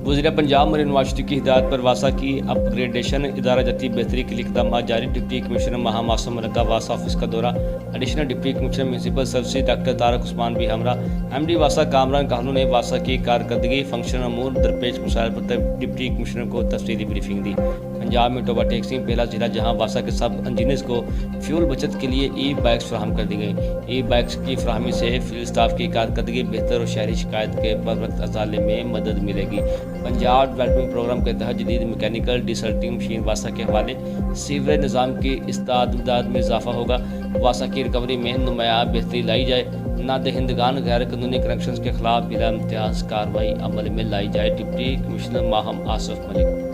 वज़ीर Punjab marine university की हिदायत पर वासा की अपग्रेडेशन इदारा जाती बेहतरी के लिए इक़दाम जारी। डिप्टी कमिश्नर माह मासूम मलका वासा ऑफिस का दौरा। Additional deputy commissioner municipal services doctor Tarak Usman भी हमरा। MD वासा कामरान काहलू ने वासा की कारकर्दगी फंक्शन अमूर दरपेश मसाइल पर डिप्टी कमिश्नर को तफसीली ब्रीफिंग दी। पंजाब में टोबा टेक्सिंग पहला जिला जहां वासा के सब इंजीनियर्स को फ्यूल बचत के लिए ई बाइक्स फराहम कर दी गई। ई बाइक्स की फराहमी से फील्ड स्टाफ की कारकर्दगी बेहतर और शहरी शिकायत के बर वक्त अजाले में मदद मिलेगी। पंजाब डेवलपमेंट प्रोग्राम के तहत जदीद मैकेनिकल डिसल्टिंग मशीन वासा के हवाले सीवरेज निज़ाम की इस्तादाद में इजाफा होगा। वासा की रिकवरी में नुमाया बेहतरी लाई जाए। नादहिंदगान गैर कानूनी कनेक्शन के खिलाफ बिला इम्तियाज कार्रवाई अमल में लाई जाए। Deputy commissioner Maham Asif Malik.